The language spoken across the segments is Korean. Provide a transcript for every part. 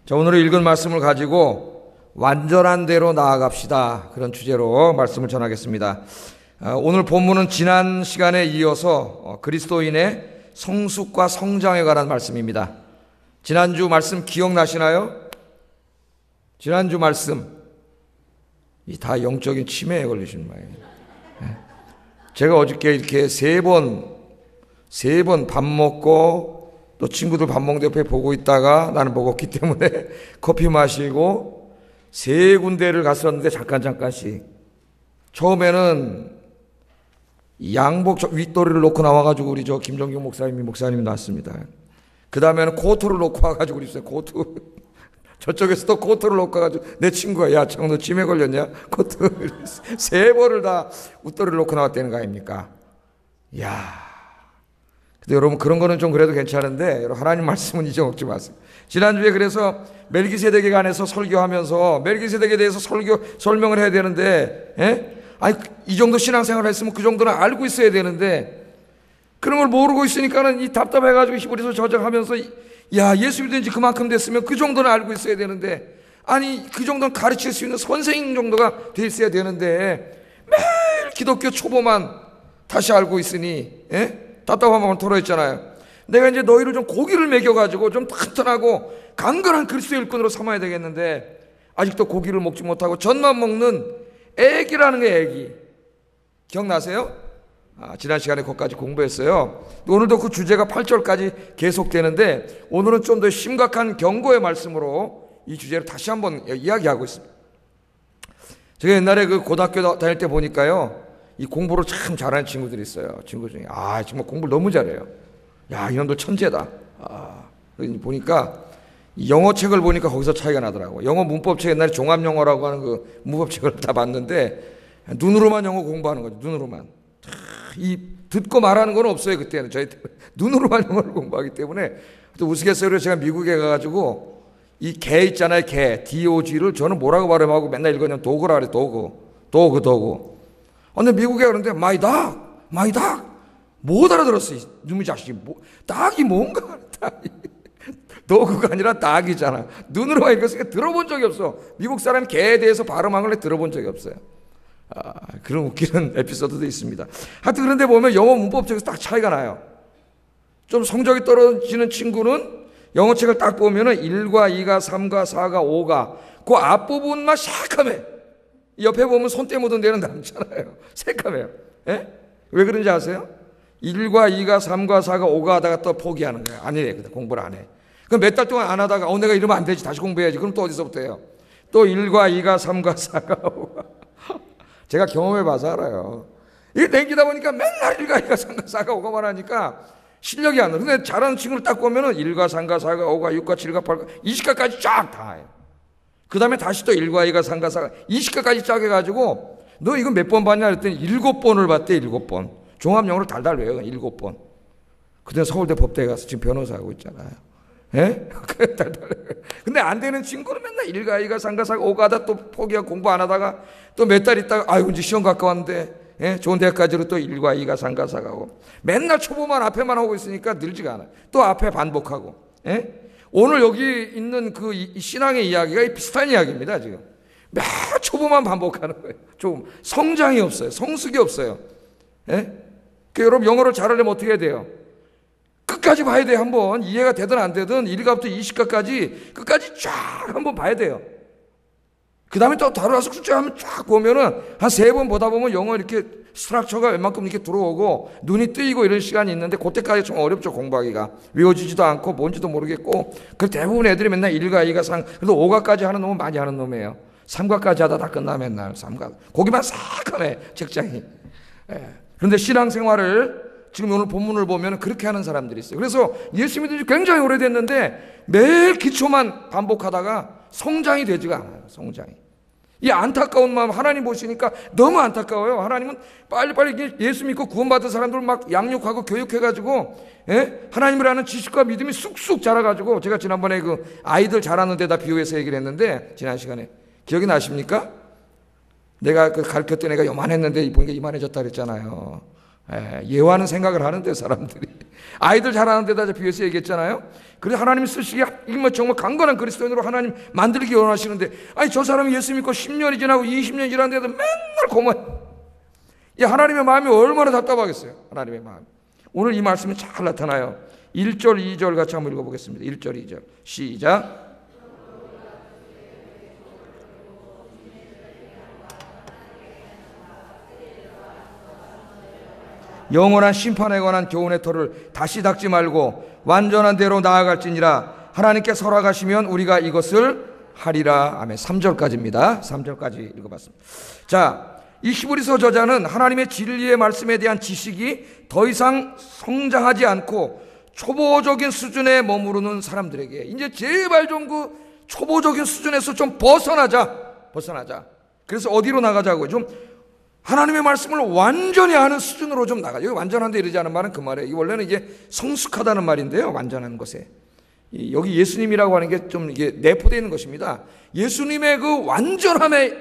자, 오늘 읽은 말씀을 가지고 완전한 대로 나아갑시다. 그런 주제로 말씀을 전하겠습니다. 오늘 본문은 지난 시간에 이어서 그리스도인의 성숙과 성장에 관한 말씀입니다. 지난주 말씀 기억나시나요? 지난주 말씀, 이 다 영적인 치매에 걸리신 모양이에요. 제가 어저께 이렇게 세 번 밥 먹고 또 친구들 밥 먹는 옆에 보고 있다가 나는 먹었기 때문에 커피 마시고 세 군데를 갔었는데 잠깐씩 처음에는 양복 윗도리를 놓고 나와가지고 우리 저 김정경 목사님이 나왔습니다. 그 다음에는 코트를 놓고 와가지고 우리 코트 저쪽에서 또 코트를 놓고 와가지고 내 친구가 야 정 너 치매 걸렸냐? 코트 세 번을 다 윗도리를 놓고 나왔다는 거 아닙니까? 야. 근데 여러분 그런 거는 좀 그래도 괜찮은데 여러분 하나님 말씀은 잊어먹지 마세요. 지난주에 그래서 멜기세덱에 관해서 설교하면서 멜기세덱에 대해서 설명을 해야 되는데 아니 이 정도 신앙생활을 했으면 그 정도는 알고 있어야 되는데 그런 걸 모르고 있으니까는 이 답답해가지고 히브리서 저작하면서 야 예수 믿은 지 그만큼 됐으면 그 정도는 알고 있어야 되는데 아니 그 정도는 가르칠 수 있는 선생님 정도가 돼 있어야 되는데 매일 기독교 초보만 다시 알고 있으니 답답한 마음을 토로했잖아요. 내가 이제 너희를 좀 고기를 먹여가지고 좀 튼튼하고 강건한 그리스도의 일꾼으로 삼아야 되겠는데 아직도 고기를 먹지 못하고 젖만 먹는 애기라는 게 애기. 기억나세요? 지난 시간에 그것까지 공부했어요. 오늘도 그 주제가 8절까지 계속되는데 오늘은 좀 더 심각한 경고의 말씀으로 이 주제를 다시 한번 이야기하고 있습니다. 제가 옛날에 그 고등학교 다닐 때 보니까요. 이 공부를 참 잘하는 친구들이 있어요. 친구 중에. 정말 공부를 너무 잘해요. 야, 이놈들 천재다. 보니까 영어 책을 보니까 거기서 차이가 나더라고요. 영어 문법책 옛날에 종합영어라고 하는 그 문법책을 다 봤는데 눈으로만 영어 공부하는 거죠. 눈으로만. 이 듣고 말하는 건 없어요. 그때는 저희 때 눈으로만 영어를 공부하기 때문에 또 우스갯소리로 제가 미국에 가가지고 이 개 있잖아요. 개 DOG를 저는 뭐라고 발음하고 맨날 읽었냐면 도그라 그래. 도그. 근데 미국에 그러는데 my dog 못 알아들었어. 이놈의 자식이 닭이 뭔가 닭이 도그가 아니라 닭이잖아. 눈으로 읽었으니까 들어본 적이 없어. 미국 사람 개에 대해서 발음한 걸 들어본 적이 없어요. 그런 웃기는 에피소드도 있습니다. 하여튼 그런데 보면 영어 문법책에서 딱 차이가 나요. 좀 성적이 떨어지는 친구는 영어책을 딱 보면은 1과 2가 3과 4가 5가 그 앞부분만 새카매. 옆에 보면 손때 묻은 데는 남잖아요. 새카매요. 왜 그런지 아세요? 1과 2가 3과 4가 5가 하다가 또 포기하는 거예요. 안 해. 공부를 안 해. 그럼 몇 달 동안 안 하다가 내가 이러면 안 되지. 다시 공부해야지. 그럼 또 어디서부터 해요? 또 1과 2가 3과 4가 5가. 제가 경험해봐서 알아요. 이게 땡기다 보니까 맨날 1과 2가 3과 4가 5가만 하니까 실력이 안 나. 근데 잘하는 친구를 딱 보면은 1과 3과 4가 5가 6과 7과 8과 20과까지 쫙 다 해요. 그 다음에 다시 또 1과 2가 3과 4가 20과까지 쫙 해가지고 너 이거 몇 번 봤냐 그랬더니 7번을 봤대. 7번. 종합영어를 달달 외워요. 7번. 그때 서울대 법대에 가서 지금 변호사 하고 있잖아요. 근데 안 되는 친구는 맨날 1과 2가 3과 4가 5가 하다 또 포기하고 공부 안 하다가 또 몇 달 있다가 아이고 이제 시험 가까웠는데 좋은 대학까지로 또 1과 2가 3과 4가 하고 맨날 초보만 앞에만 하고 있으니까 늘지가 않아요. 또 앞에 반복하고. 오늘 여기 있는 그 신앙의 이야기가 비슷한 이야기입니다. 지금 매 초보만 반복하는 거예요. 좀 성장이 없어요. 성숙이 없어요. 여러분 영어를 잘하려면 어떻게 해야 돼요? 끝까지 봐야 돼요. 한번 이해가 되든 안 되든 1가부터 20가까지 끝까지 쫙 한번 봐야 돼요. 그 다음에 또 다루어서 숫자 한번 쫙 보면은 한 3번 보다 보면 영어 이렇게 스트럭처가 웬만큼 이렇게 들어오고 눈이 뜨이고 이런 시간이 있는데 그때까지 좀 어렵죠. 공부하기가 외워지지도 않고 뭔지도 모르겠고 그 대부분 애들이 맨날 1과 2가 3 그래도 5가까지 하는 놈은 많이 하는 놈이에요. 3가까지 하다 다 끝나 맨날 3가 거기만 싹하네 책장이. 그런데 신앙생활을 지금 오늘 본문을 보면 그렇게 하는 사람들이 있어요. 그래서 예수 믿은 지 굉장히 오래됐는데 매일 기초만 반복하다가 성장이 되지가 않아요. 성장이. 이 안타까운 마음 하나님 보시니까 너무 안타까워요. 하나님은 빨리빨리 예수 믿고 구원받은 사람들 막 양육하고 교육해가지고 하나님을 아는 지식과 믿음이 쑥쑥 자라가지고 제가 지난번에 그 아이들 자라는 데다 비유해서 얘기를 했는데 지난 시간에 기억이 나십니까? 내가 그 가르쳤던 애가 요만했는데 보니까 이만해졌다 그랬잖아요. 예화는 생각을 하는데 사람들이 아이들 잘하는 데다 비해서 얘기했잖아요. 그래서 하나님이 쓰시기에 뭐 정말 강건한 그리스도인으로 하나님 만들기 원하시는데, 아니 저 사람이 예수 믿고 10년이 지나고 20년 지났는데도 맨날 고마워. 이 하나님의 마음이 얼마나 답답하겠어요. 하나님의 마음. 오늘 이 말씀이 잘 나타나요. 1절 2절 같이 한번 읽어보겠습니다. 1절 2절 시작. 영원한 심판에 관한 교훈의 터를 다시 닦지 말고 완전한 대로 나아갈지니라. 하나님께 설화가시면 우리가 이것을 하리라. 아멘. 3절까지입니다. 3절까지 읽어봤습니다. 자, 이 히브리서 저자는 하나님의 진리의 말씀에 대한 지식이 더 이상 성장하지 않고 초보적인 수준에 머무르는 사람들에게 이제 제발 좀 그 초보적인 수준에서 좀 벗어나자. 그래서 어디로 나가자고요? 좀 하나님의 말씀을 완전히 아는 수준으로 좀 나가요. 여기 완전한데 이르지 않은 말은 그 말이에요. 이 원래는 이게 성숙하다는 말인데요. 완전한 것에. 여기 예수님이라고 하는 게 좀 이게 내포되어 있는 것입니다. 예수님의 그 완전함에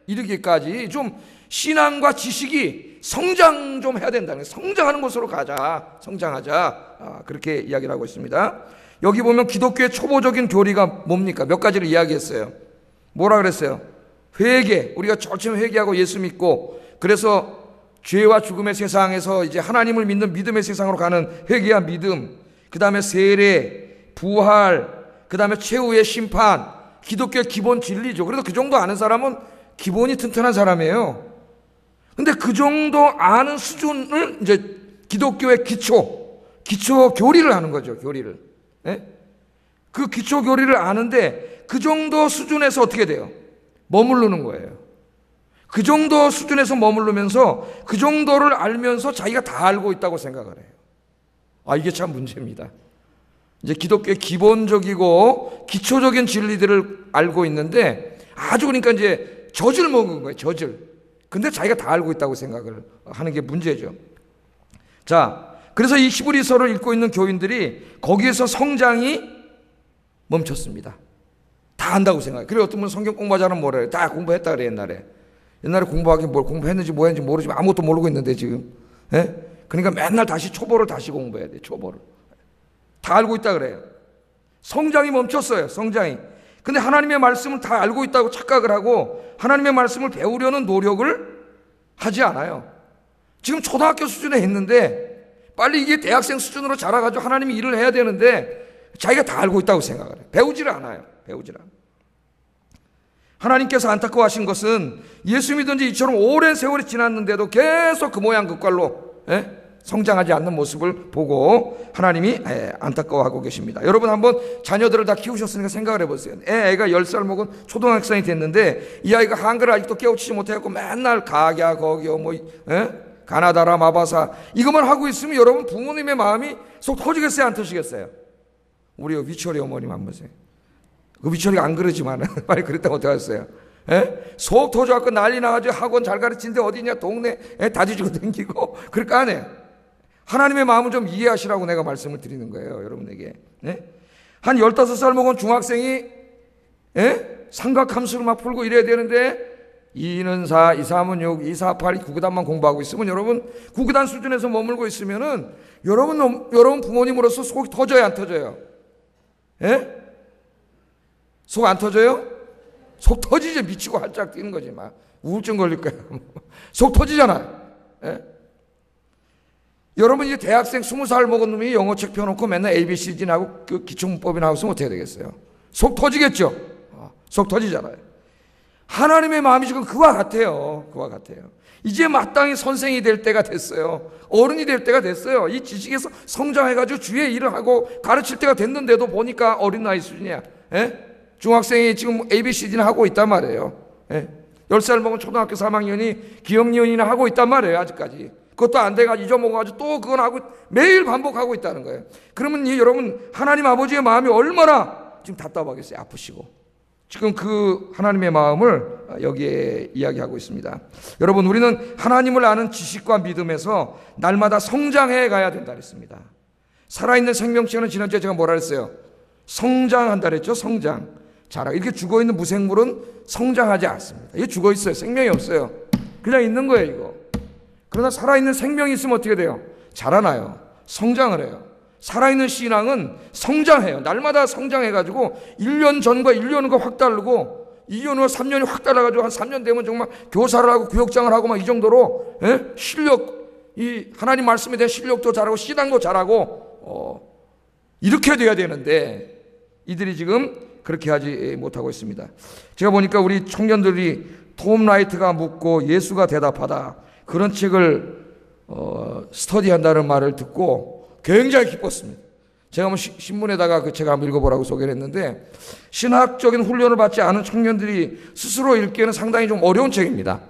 이르기까지 좀 신앙과 지식이 성장 좀 해야 된다는 거예요. 성장하는 곳으로 가자. 성장하자. 그렇게 이야기를 하고 있습니다. 여기 보면 기독교의 초보적인 교리가 뭡니까? 몇 가지를 이야기했어요. 뭐라 그랬어요? 회개. 우리가 절치면 회개하고 예수 믿고, 그래서 죄와 죽음의 세상에서 이제 하나님을 믿는 믿음의 세상으로 가는 회개와 믿음, 그 다음에 세례, 부활, 그 다음에 최후의 심판, 기독교의 기본 진리죠. 그래서 그 정도 아는 사람은 기본이 튼튼한 사람이에요. 근데 그 정도 아는 수준을 이제 기독교의 기초 교리를 하는 거죠. 교리를. 예? 그 기초 교리를 아는데 그 정도 수준에서 어떻게 돼요? 머무르는 거예요. 그 정도 수준에서 머무르면서 그 정도를 알면서 자기가 다 알고 있다고 생각을 해요. 이게 참 문제입니다. 이제 기독교의 기본적이고 기초적인 진리들을 알고 있는데 아주 그러니까 이제 젖을 먹은 거예요. 젖을. 근데 자기가 다 알고 있다고 생각을 하는 게 문제죠. 자, 그래서 이 히브리서를 읽고 있는 교인들이 거기에서 성장이 멈췄습니다. 다 안다고 생각해요. 그리고 어떤 분은 성경 공부하자는 뭐라 해요? 다 공부했다 그래 옛날에 공부하긴 뭘 공부했는지 뭐 했는지 모르지만 아무것도 모르고 있는데 지금. 예? 그러니까 맨날 다시 초보를 다시 공부해야 돼. 초보를. 다 알고 있다 그래요. 성장이 멈췄어요. 성장이. 근데 하나님의 말씀을 다 알고 있다고 착각을 하고 하나님의 말씀을 배우려는 노력을 하지 않아요. 지금 초등학교 수준에 있는데 빨리 이게 대학생 수준으로 자라가지고 하나님이 일을 해야 되는데 자기가 다 알고 있다고 생각을 해요. 배우지를 않아요. 하나님께서 안타까워하신 것은 예수 믿은 지 이처럼 오랜 세월이 지났는데도 계속 그 모양 그 꼴로 성장하지 않는 모습을 보고 하나님이 안타까워하고 계십니다. 여러분 한번 자녀들을 다 키우셨으니까 생각을 해보세요. 애가 10살 먹은 초등학생이 됐는데 이 아이가 한글을 아직도 깨우치지 못해갖고 맨날 가갸 거겨 가나다라 마바사 이것만 하고 있으면 여러분 부모님의 마음이 속 터지겠어요? 안 터지겠어요? 우리 위철이 어머님 한번 보세요. 그 위철이가 안 그러지만 빨리 그랬다고 어떻게 하셨어요? 속 터져갖고 난리 나가지고 학원 잘 가르치는데 어디냐 동네 다지지고 댕기고 그럴까 안 해. 하나님의 마음을 좀 이해하시라고 내가 말씀을 드리는 거예요. 여러분에게. 한 15살 먹은 중학생이 삼각함수를 막 풀고 이래야 되는데 2는 4, 2, 3은 6, 2, 4, 8, 9구단만 공부하고 있으면 여러분 9구단 수준에서 머물고 있으면은 여러분 부모님으로서 속이 터져요 안 터져요? 속 안 터져요? 속 터지죠. 미치고 활짝 뛰는 거지 막 우울증 걸릴 거야. 속 터지잖아요. 여러분 이제 대학생 20살 먹은 놈이 영어책 펴놓고 맨날 ABCD나 하고 그 기초문법이나 하고 있으면 어떻게 되겠어요? 속 터지겠죠. 속 터지잖아요. 하나님의 마음이 지금 그와 같아요. 이제 마땅히 선생이 될 때가 됐어요. 어른이 될 때가 됐어요. 이 지식에서 성장해가지고 주의 일을 하고 가르칠 때가 됐는데도 보니까 어린 나이 수준이야. 중학생이 지금 ABCD나 하고 있단 말이에요. 10살 먹은 초등학교 3학년이 기억니은이나 하고 있단 말이에요. 아직까지. 그것도 안 돼가지고 잊어먹어가지고 또 그건 하고 매일 반복하고 있다는 거예요. 그러면 여러분 하나님 아버지의 마음이 얼마나 지금 답답하겠어요. 아프시고. 지금 그 하나님의 마음을 여기에 이야기하고 있습니다. 여러분 우리는 하나님을 아는 지식과 믿음에서 날마다 성장해 가야 된다 그랬습니다. 살아있는 생명체는 지난주에 제가 뭐라 그랬어요? 성장한다 그랬죠. 성장. 자라. 이렇게 죽어있는 무생물은 성장하지 않습니다. 이게 죽어있어요. 생명이 없어요. 그냥 있는 거예요 이거. 그러나 살아있는 생명이 있으면 어떻게 돼요? 자라나요. 성장을 해요. 살아있는 신앙은 성장해요. 날마다 성장해가지고 1년 전과 1년 후가 확 다르고 2년 후와 3년이 확 달라가지고 한 3년 되면 정말 교사를 하고 구역장을 하고 막 이 정도로 실력, 이 하나님 말씀에 대한 실력도 잘하고 신앙도 잘하고 이렇게 돼야 되는데 이들이 지금 그렇게 하지 못하고 있습니다. 제가 보니까 우리 청년들이 톰 라이트가 묻고 예수가 대답하다 그런 책을 스터디한다는 말을 듣고 굉장히 기뻤습니다. 제가 한번 신문에다가 그 책 한번 읽어보라고 소개를 했는데 신학적인 훈련을 받지 않은 청년들이 스스로 읽기에는 상당히 좀 어려운 책입니다.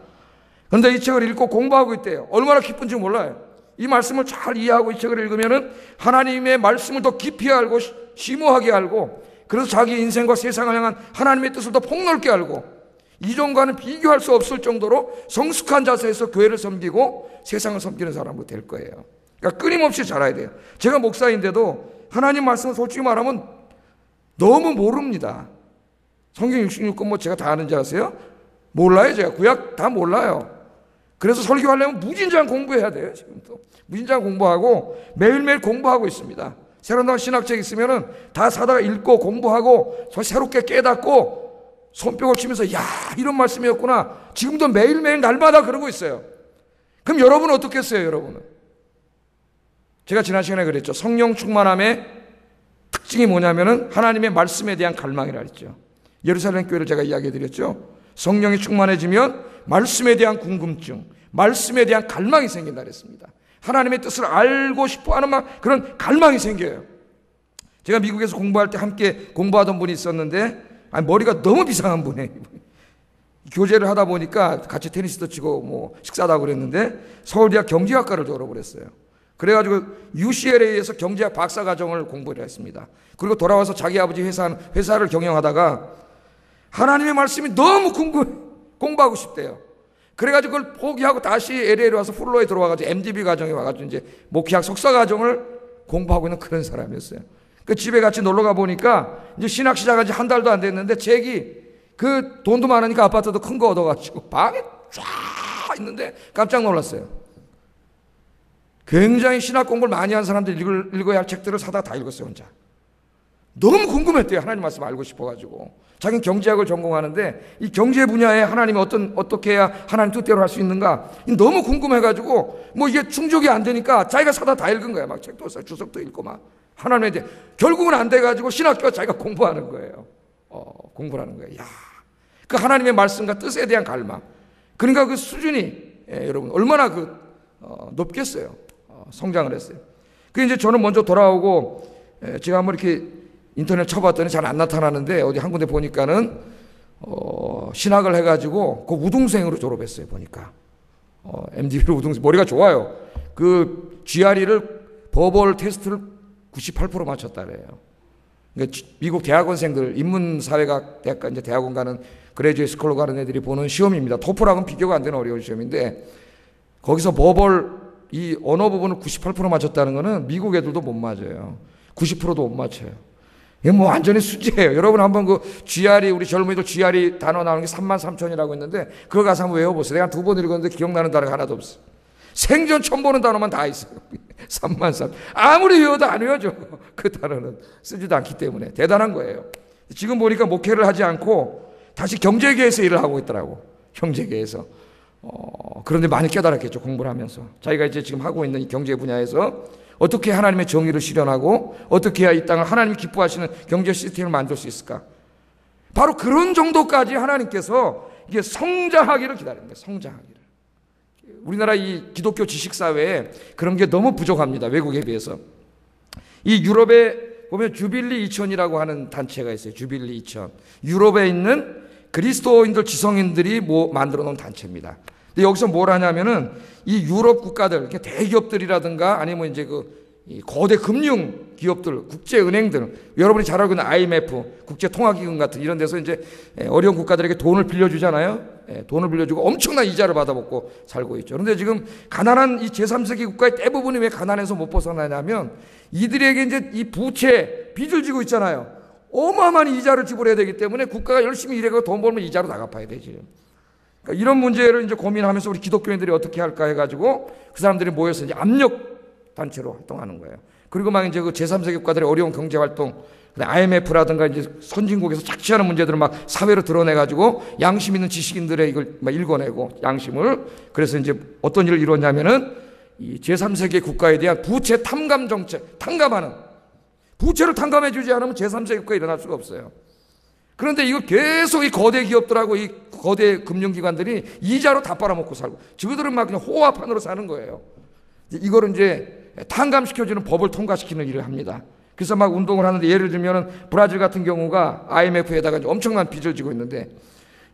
그런데 이 책을 읽고 공부하고 있대요. 얼마나 기쁜지 몰라요. 이 말씀을 잘 이해하고 이 책을 읽으면은 하나님의 말씀을 더 깊이 알고 심오하게 알고 그래서 자기 인생과 세상을 향한 하나님의 뜻을 더 폭넓게 알고 이전과는 비교할 수 없을 정도로 성숙한 자세에서 교회를 섬기고 세상을 섬기는 사람으로 될 거예요. 그러니까 끊임없이 자라야 돼요. 제가 목사인데도 하나님 말씀을 솔직히 말하면 너무 모릅니다. 성경 66권 뭐 제가 다 아는 줄 아세요? 몰라요. 제가 구약 다 몰라요. 그래서 설교하려면 무진장 공부해야 돼요. 지금도 무진장 공부하고 매일매일 공부하고 있습니다. 새로 나온 신학책 있으면은 다 사다가 읽고 공부하고 새롭게 깨닫고 손뼉을 치면서 야 이런 말씀이었구나. 지금도 매일매일 날마다 그러고 있어요. 그럼 여러분은 어떻겠어요? 여러분은 제가 지난 시간에 그랬죠. 성령 충만함의 특징이 뭐냐면은 하나님의 말씀에 대한 갈망이라 했죠. 예루살렘 교회를 제가 이야기해 드렸죠. 성령이 충만해지면 말씀에 대한 궁금증, 말씀에 대한 갈망이 생긴다 그랬습니다. 하나님의 뜻을 알고 싶어하는 그런 갈망이 생겨요. 제가 미국에서 공부할 때 함께 공부하던 분이 있었는데 머리가 너무 비상한 분이에요. 교제를 하다 보니까 같이 테니스도 치고 뭐 식사도 하고 그랬는데 서울대학 경제학과를 졸업을 했어요. 그래가지고 UCLA에서 경제학 박사과정을 공부를 했습니다. 그리고 돌아와서 자기 아버지 회사를 경영하다가 하나님의 말씀이 너무 공부하고 싶대요. 그래가지고 그걸 포기하고 다시 LA로 와서 플로에 들어와가지고 MDB 과정에 와가지고 이제 목회학 석사과정을 공부하고 있는 그런 사람이었어요. 그 집에 같이 놀러 가 보니까 이제 신학 시작한 지 한 달도 안 됐는데 책이 그 돈도 많으니까 아파트도 큰 거 얻어가지고 방에 쫙 있는데 깜짝 놀랐어요. 굉장히 신학 공부를 많이 한 사람들이 읽어야 할 책들을 사다가 다 읽었어요, 혼자. 너무 궁금했대요. 하나님 말씀 알고 싶어가지고. 자기는 경제학을 전공하는데 이 경제 분야에 하나님이 어떻게 해야 하나님 뜻대로 할 수 있는가 너무 궁금해가지고 뭐 이게 충족이 안 되니까 자기가 사다 다 읽은 거야. 막 책도 써, 주석도 읽고 막 하나님에 대해. 결국은 안 돼가지고 신학교가 자기가 공부하는 거예요. 공부를 하는 거예요. 야, 그 하나님의 말씀과 뜻에 대한 갈망. 그러니까 그 수준이 여러분 얼마나 높겠어요. 성장을 했어요. 그 이제 저는 먼저 돌아오고 제가 한번 이렇게 인터넷 쳐봤더니 잘 안 나타나는데 어디 한 군데 보니까는 신학을 해가지고 그 우등생으로 졸업했어요. 보니까 MDB로 우등생. 머리가 좋아요. 그 GRE를 버벌 테스트를 98% 맞췄다 그래요. 그러니까 미국 대학원생들 인문사회학 대학과 이제 대학원 가는 그레이주에이트 스쿨로 가는 애들이 보는 시험입니다. 토플하고는 비교가 안 되는 어려운 시험인데 거기서 버벌 이 언어 부분을 98% 맞췄다는 거는 미국 애들도 못 맞아요. 90%도 못 맞춰요. 이게 뭐 완전히 수지예요. 여러분 한번 그 GRE 우리 젊은이들 GRE 단어 나오는 게 33,000이라고 했는데 그거 가서 한번 외워보세요. 내가 2번 읽었는데 기억나는 단어가 하나도 없어. 생전 처음 보는 단어만 다 있어요. 33,000. 아무리 외워도 안 외워져. 그 단어는 쓰지도 않기 때문에 대단한 거예요. 지금 보니까 목회를 하지 않고 다시 경제계에서 일을 하고 있더라고. 경제계에서. 그런데 많이 깨달았겠죠. 공부를 하면서. 자기가 이제 지금 하고 있는 이 경제 분야에서 어떻게 하나님의 정의를 실현하고 어떻게 해야 이 땅을 하나님이 기뻐하시는 경제 시스템을 만들 수 있을까? 바로 그런 정도까지 하나님께서 이게 성장하기를 기다립니다. 성장하기를. 우리나라 이 기독교 지식사회에 그런 게 너무 부족합니다. 외국에 비해서. 이 유럽에 보면 주빌리 2000이라고 하는 단체가 있어요. 주빌리 2000. 유럽에 있는 그리스도인들, 지성인들이 만들어 놓은 단체입니다. 근데 여기서 뭘 하냐면은 이 유럽 국가들, 대기업들이라든가 아니면 이제 이 거대 금융 기업들, 국제은행들, 여러분이 잘 알고 있는 IMF, 국제통화기금 같은 이런 데서 이제 어려운 국가들에게 돈을 빌려주잖아요. 돈을 빌려주고 엄청난 이자를 받아먹고 살고 있죠. 그런데 지금 가난한 이 제3세계 국가의 대부분이 왜 가난해서 못 벗어나냐면 이들에게 이제 이 부채, 빚을 지고 있잖아요. 어마어마한 이자를 지불해야 되기 때문에 국가가 열심히 일해서 돈 벌면 이자로 다 갚아야 되지. 그러니까 이런 문제를 이제 고민하면서 우리 기독교인들이 어떻게 할까 해가지고 그 사람들이 모여서 이제 압력 단체로 활동하는 거예요. 그리고 막 이제 그 제3세계 국가들의 어려운 경제 활동, IMF라든가 이제 선진국에서 착취하는 문제들을 막 사회로 드러내가지고 양심 있는 지식인들의 이걸 막 읽어내고 양심을. 그래서 이제 어떤 일을 이뤘냐면은 이 제3세계 국가에 대한 부채 탐감 정책, 탐감하는, 부채를 탐감해주지 않으면 제3세계 국가에 일어날 수가 없어요. 그런데 이거 계속 이 거대 기업들하고 이 거대 금융기관들이 이자로 다 빨아먹고 살고, 저들은 막 그냥 호화판으로 사는 거예요. 이거를 이제 탕감시켜주는 법을 통과시키는 일을 합니다. 그래서 막 운동을 하는데, 예를 들면은 브라질 같은 경우가 IMF에다가 엄청난 빚을 지고 있는데,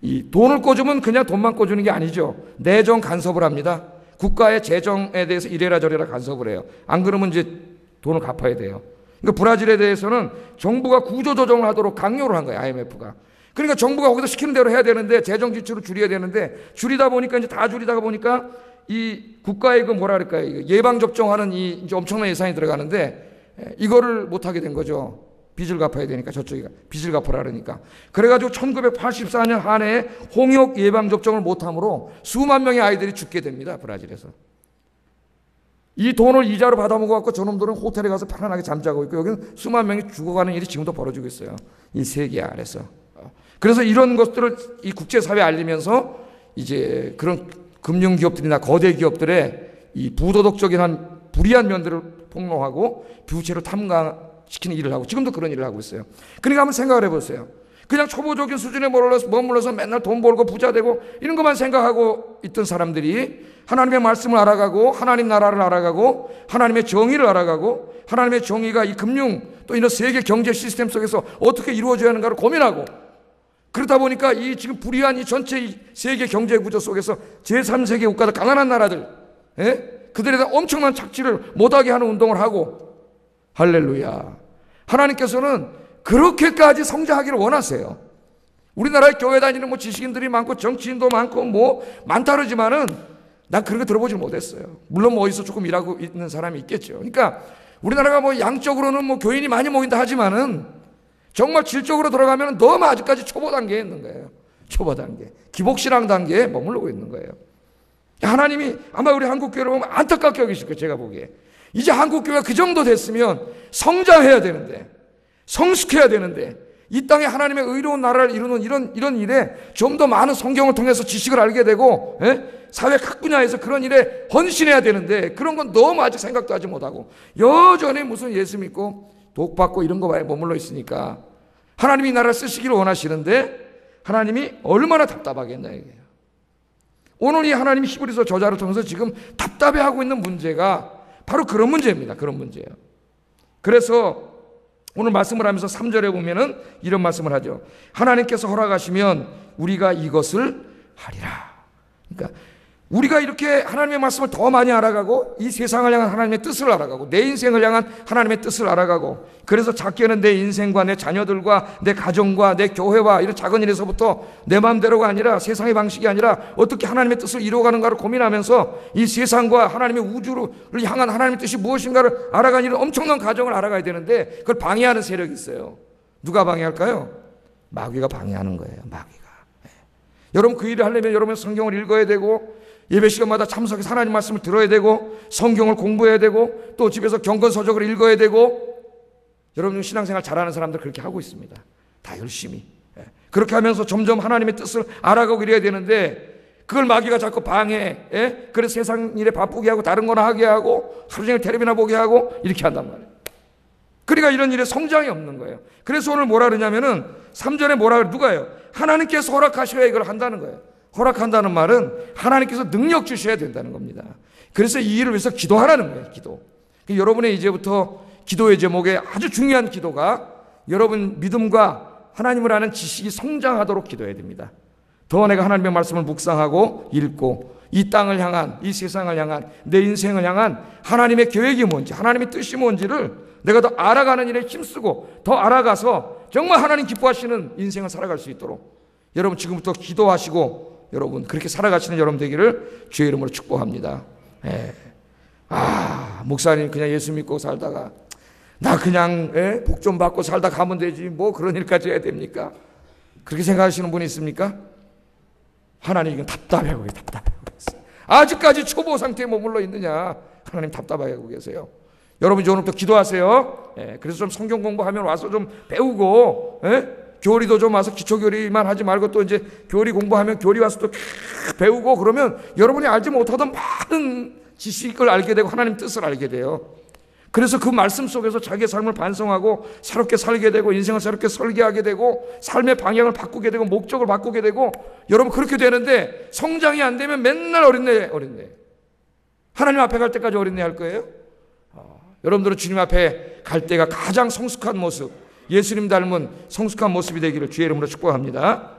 이 돈을 꿔주면 그냥 돈만 꿔주는 게 아니죠. 내정 간섭을 합니다. 국가의 재정에 대해서 이래라 저래라 간섭을 해요. 안 그러면 이제 돈을 갚아야 돼요. 그러니까 브라질에 대해서는 정부가 구조조정을 하도록 강요를 한 거예요, IMF가. 그러니까 정부가 거기서 시키는 대로 해야 되는데, 재정 지출을 줄여야 되는데, 줄이다 보니까 이제 다 줄이다가 보니까 이 국가의 그 뭐라 그럴까요? 예방 접종하는 이 이제 엄청난 예산이 들어가는데, 이거를 못 하게 된 거죠. 빚을 갚아야 되니까, 저쪽이 빚을 갚으라 그러니까. 그래가지고 1984년 한 해에 홍역 예방 접종을 못함으로 수만 명의 아이들이 죽게 됩니다, 브라질에서. 이 돈을 이자로 받아먹어갖고 저놈들은 호텔에 가서 편안하게 잠자고 있고, 여기는 수만 명이 죽어가는 일이 지금도 벌어지고 있어요, 이 세계 아래서. 그래서 이런 것들을 이 국제사회에 알리면서 이제 그런 금융기업들이나 거대 기업들의 이 부도덕적인 한 불이한 면들을 폭로하고 부채를 탐감시키는 일을 하고, 지금도 그런 일을 하고 있어요. 그러니까 한번 생각을 해보세요. 그냥 초보적인 수준에 머물러서 맨날 돈 벌고 부자 되고 이런 것만 생각하고 있던 사람들이 하나님의 말씀을 알아가고, 하나님 나라를 알아가고, 하나님의 정의를 알아가고, 하나님의 정의가 이 금융 또 이런 세계 경제 시스템 속에서 어떻게 이루어져야 하는가를 고민하고, 그러다 보니까 이 지금 불의한 이 전체 이 세계 경제 구조 속에서 제3세계 국가들, 가난한 나라들, 그들에 대한 엄청난 착취를 못하게 하는 운동을 하고, 할렐루야. 하나님께서는 그렇게까지 성장하기를 원하세요. 우리나라에 교회 다니는 뭐 지식인들이 많고 정치인도 많고 뭐 많다 그러지만은 난 그런 거 들어보질 못했어요. 물론 뭐 어디서 조금 일하고 있는 사람이 있겠죠. 그러니까 우리나라가 뭐 양적으로는 뭐 교인이 많이 모인다 하지만은 정말 질적으로 들어가면 너무 아직까지 초보 단계에 있는 거예요. 초보 단계, 기복신앙 단계에 머무르고 있는 거예요. 하나님이 아마 우리 한국교회를 보면 안타깝게 여기실 거예요. 제가 보기에 이제 한국교회가 그 정도 됐으면 성장해야 되는데, 성숙해야 되는데, 이 땅에 하나님의 의로운 나라를 이루는 이런 일에 좀 더 많은 성경을 통해서 지식을 알게 되고, 사회 각 분야에서 그런 일에 헌신해야 되는데, 그런 건 너무 아직 생각도 하지 못하고 여전히 무슨 예수 믿고 독 받고 이런 거에 머물러 있으니까, 하나님이 이 나라를 쓰시기를 원하시는데 하나님이 얼마나 답답하겠나 이게요. 오늘 이 하나님이 히브리서 저자를 통해서 지금 답답해하고 있는 문제가 바로 그런 문제입니다. 그런 문제예요. 그래서 오늘 말씀을 하면서 3절에 보면은 이런 말씀을 하죠. 하나님께서 허락하시면 우리가 이것을 하리라. 그러니까 우리가 이렇게 하나님의 말씀을 더 많이 알아가고, 이 세상을 향한 하나님의 뜻을 알아가고, 내 인생을 향한 하나님의 뜻을 알아가고, 그래서 작게는 내 인생과 내 자녀들과 내 가정과 내 교회와 이런 작은 일에서부터 내 마음대로가 아니라, 세상의 방식이 아니라 어떻게 하나님의 뜻을 이루어가는가를 고민하면서 이 세상과 하나님의 우주를 향한 하나님의 뜻이 무엇인가를 알아가는 이런 엄청난 과정을 알아가야 되는데, 그걸 방해하는 세력이 있어요. 누가 방해할까요? 마귀가 방해하는 거예요. 마귀가. 여러분 그 일을 하려면 여러분 성경을 읽어야 되고, 예배 시간마다 참석해서 하나님 말씀을 들어야 되고, 성경을 공부해야 되고, 또 집에서 경건서적을 읽어야 되고. 여러분 신앙생활 잘하는 사람들 그렇게 하고 있습니다. 다 열심히. 그렇게 하면서 점점 하나님의 뜻을 알아가고 이래야 되는데, 그걸 마귀가 자꾸 방해. 그래서 세상 일에 바쁘게 하고 다른 거나 하게 하고 하루 종일 텔레비나 보게 하고 이렇게 한단 말이에요. 그러니까 이런 일에 성장이 없는 거예요. 그래서 오늘 뭐라 그러냐면은 3절에 뭐라 그래요? 누가요? 하나님께서 허락하셔야 이걸 한다는 거예요. 허락한다는 말은 하나님께서 능력 주셔야 된다는 겁니다. 그래서 이 일을 위해서 기도하라는 거예요. 기도. 여러분의 이제부터 기도의 제목에 아주 중요한 기도가, 여러분 믿음과 하나님을 아는 지식이 성장하도록 기도해야 됩니다. 더 내가 하나님의 말씀을 묵상하고 읽고, 이 땅을 향한, 이 세상을 향한, 내 인생을 향한 하나님의 계획이 뭔지, 하나님의 뜻이 뭔지를 내가 더 알아가는 일에 힘쓰고 더 알아가서 정말 하나님 기뻐하시는 인생을 살아갈 수 있도록 여러분 지금부터 기도하시고, 여러분 그렇게 살아가시는 여러분 되기를 주의 이름으로 축복합니다. 목사님 그냥 예수 믿고 살다가 나 그냥 복 좀 받고 살다 가면 되지 뭐 그런 일까지 해야 됩니까? 그렇게 생각하시는 분이 있습니까? 하나님 이건 답답해하고 계세요. 아직까지 초보 상태에 머물러 있느냐? 하나님 답답해하고 계세요. 여러분 이제 오늘부터 기도하세요. 그래서 좀 성경 공부하면 와서 좀 배우고, 교리도 좀 와서 기초교리만 하지 말고 또 이제 교리 공부하면 교리 와서 또 배우고 그러면 여러분이 알지 못하던 많은 지식을 알게 되고 하나님 뜻을 알게 돼요. 그래서 그 말씀 속에서 자기의 삶을 반성하고 새롭게 살게 되고 인생을 새롭게 설계하게 되고 삶의 방향을 바꾸게 되고 목적을 바꾸게 되고 여러분 그렇게 되는데 성장이 안 되면 맨날 어린애 하나님 앞에 갈 때까지 어린애 할 거예요? 여러분들은 주님 앞에 갈 때가 가장 성숙한 모습, 예수님 닮은 성숙한 모습이 되기를 주의 이름으로 축복합니다.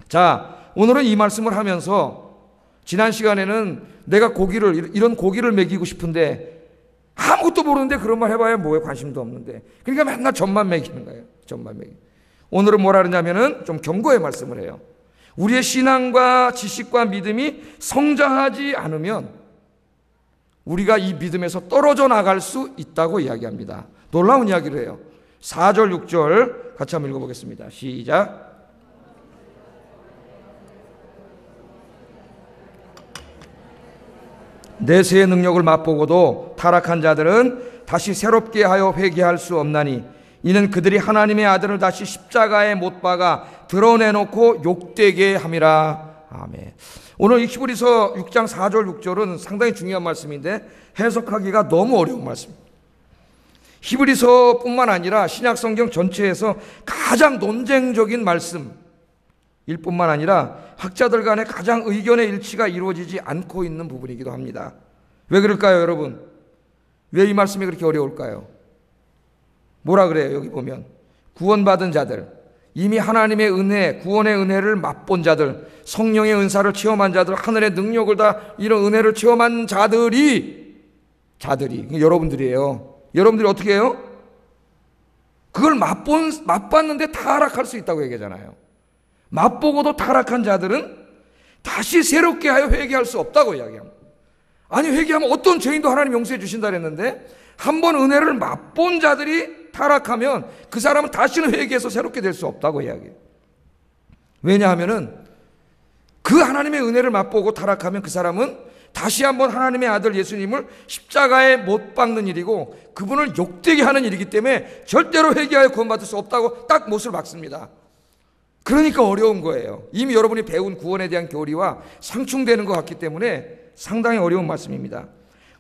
자, 오늘은 이 말씀을 하면서 지난 시간에는 내가 이런 고기를 먹이고 싶은데 아무것도 모르는데 그런 말 해봐야 뭐에 관심도 없는데 그러니까 맨날 젖만 먹이는 거예요. 젖만 먹이는. 오늘은 뭐라 그러냐면은 좀 경고의 말씀을 해요. 우리의 신앙과 지식과 믿음이 성장하지 않으면 우리가 이 믿음에서 떨어져 나갈 수 있다고 이야기합니다. 놀라운 이야기를 해요. 4절 6절 같이 한번 읽어보겠습니다. 시작. 내세의 능력을 맛보고도 타락한 자들은 다시 새롭게 하여 회개할 수 없나니 이는 그들이 하나님의 아들을 다시 십자가에 못 박아 드러내놓고 욕되게 함이라. 아멘. 오늘 히브리서 6장 4절 6절은 상당히 중요한 말씀인데 해석하기가 너무 어려운 말씀입니다. 히브리서뿐만 아니라 신약성경 전체에서 가장 논쟁적인 말씀일 뿐만 아니라 학자들 간에 가장 의견의 일치가 이루어지지 않고 있는 부분이기도 합니다. 왜 그럴까요, 여러분? 왜 이 말씀이 그렇게 어려울까요? 뭐라 그래요? 여기 보면 구원받은 자들, 이미 하나님의 은혜, 구원의 은혜를 맛본 자들, 성령의 은사를 체험한 자들, 하늘의 능력을 다 이런 은혜를 체험한 자들이 여러분들이에요. 여러분들이 어떻게 해요? 그걸 맛봤는데 타락할 수 있다고 얘기하잖아요. 맛보고도 타락한 자들은 다시 새롭게 하여 회개할 수 없다고 이야기합니다. 아니 회개하면 어떤 죄인도 하나님 용서해 주신다 그랬는데 한 번 은혜를 맛본 자들이 타락하면 그 사람은 다시는 회개해서 새롭게 될 수 없다고 이야기해요. 왜냐하면은 그 하나님의 은혜를 맛보고 타락하면 그 사람은 다시 한번 하나님의 아들 예수님을 십자가에 못 박는 일이고 그분을 욕되게 하는 일이기 때문에 절대로 회개하여 구원받을 수 없다고 딱 못을 박습니다. 그러니까 어려운 거예요. 이미 여러분이 배운 구원에 대한 교리와 상충되는 것 같기 때문에 상당히 어려운 말씀입니다.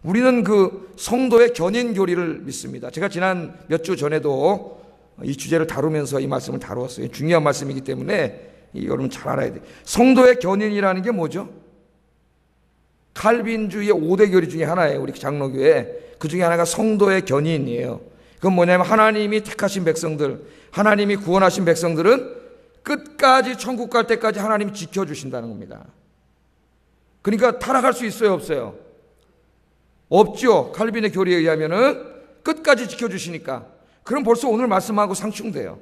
우리는 그 성도의 견인 교리를 믿습니다. 제가 지난 몇 주 전에도 이 주제를 다루면서 이 말씀을 다루었어요. 중요한 말씀이기 때문에 여러분 잘 알아야 돼요. 성도의 견인이라는 게 뭐죠? 칼빈주의의 5대 교리 중에 하나예요. 우리 장로교회. 그 중에 하나가 성도의 견인이에요. 그건 뭐냐면 하나님이 택하신 백성들, 하나님이 구원하신 백성들은 끝까지 천국 갈 때까지 하나님이 지켜주신다는 겁니다. 그러니까 타락할 수 있어요, 없어요? 없죠. 칼빈의 교리에 의하면은 끝까지 지켜주시니까. 그럼 벌써 오늘 말씀하고 상충돼요.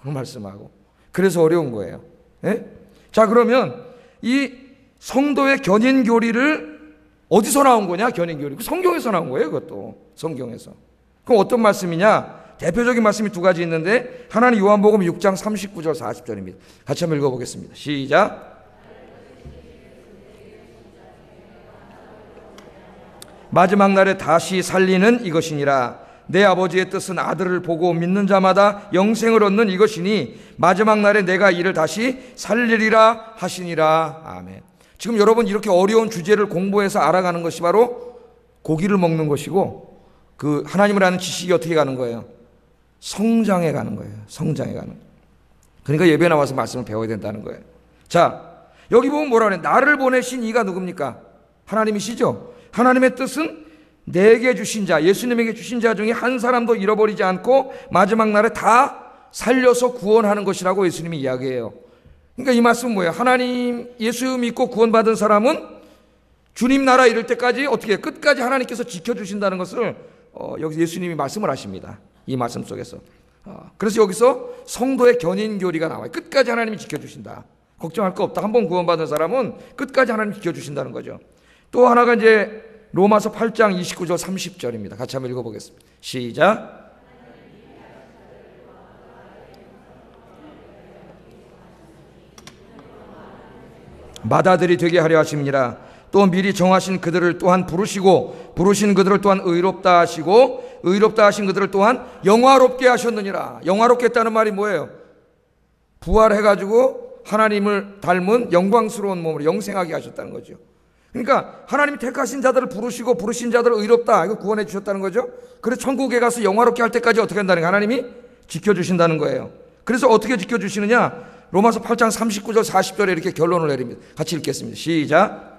오늘 말씀하고. 그래서 어려운 거예요. 예? 자, 그러면 이 성도의 견인 교리를 어디서 나온 거냐? 견인 교리. 성경에서 나온 거예요, 그것도. 성경에서. 그럼 어떤 말씀이냐? 대표적인 말씀이 두 가지 있는데 하나는 요한복음 6장 39절 40절입니다. 같이 한번 읽어보겠습니다. 시작. 마지막 날에 다시 살리는 이것이니라. 내 아버지의 뜻은 아들을 보고 믿는 자마다 영생을 얻는 이것이니 마지막 날에 내가 이를 다시 살리리라 하시니라. 아멘. 지금 여러분 이렇게 어려운 주제를 공부해서 알아가는 것이 바로 고기를 먹는 것이고 그 하나님을 아는 지식이 어떻게 가는 거예요? 성장해 가는 거예요. 성장해 가는. 그러니까 예배 나와서 말씀을 배워야 된다는 거예요. 자, 여기 보면 뭐라 그래? 나를 보내신 이가 누굽니까? 하나님이시죠? 하나님의 뜻은 내게 주신 자, 예수님에게 주신 자 중에 한 사람도 잃어버리지 않고 마지막 날에 다 살려서 구원하는 것이라고 예수님이 이야기해요. 그러니까 이 말씀은 뭐예요? 하나님, 예수 믿고 구원받은 사람은 주님 나라 이를 때까지 어떻게 끝까지 하나님께서 지켜주신다는 것을 여기서 예수님이 말씀을 하십니다. 이 말씀 속에서. 그래서 여기서 성도의 견인 교리가 나와요. 끝까지 하나님이 지켜주신다. 걱정할 거 없다. 한번 구원받은 사람은 끝까지 하나님 지켜주신다는 거죠. 또 하나가 이제 로마서 8장 29절 30절입니다. 같이 한번 읽어보겠습니다. 시작. 맏아들이 되게 하려 하심이니라. 또 미리 정하신 그들을 또한 부르시고 부르신 그들을 또한 의롭다 하시고 의롭다 하신 그들을 또한 영화롭게 하셨느니라. 영화롭게 했다는 말이 뭐예요? 부활해가지고 하나님을 닮은 영광스러운 몸으로 영생하게 하셨다는 거죠. 그러니까 하나님이 택하신 자들을 부르시고 부르신 자들을 의롭다, 이거 구원해 주셨다는 거죠. 그래서 천국에 가서 영화롭게 할 때까지 어떻게 한다는 거예요? 하나님이 지켜주신다는 거예요. 그래서 어떻게 지켜주시느냐? 로마서 8장 39절 40절에 이렇게 결론을 내립니다. 같이 읽겠습니다. 시작.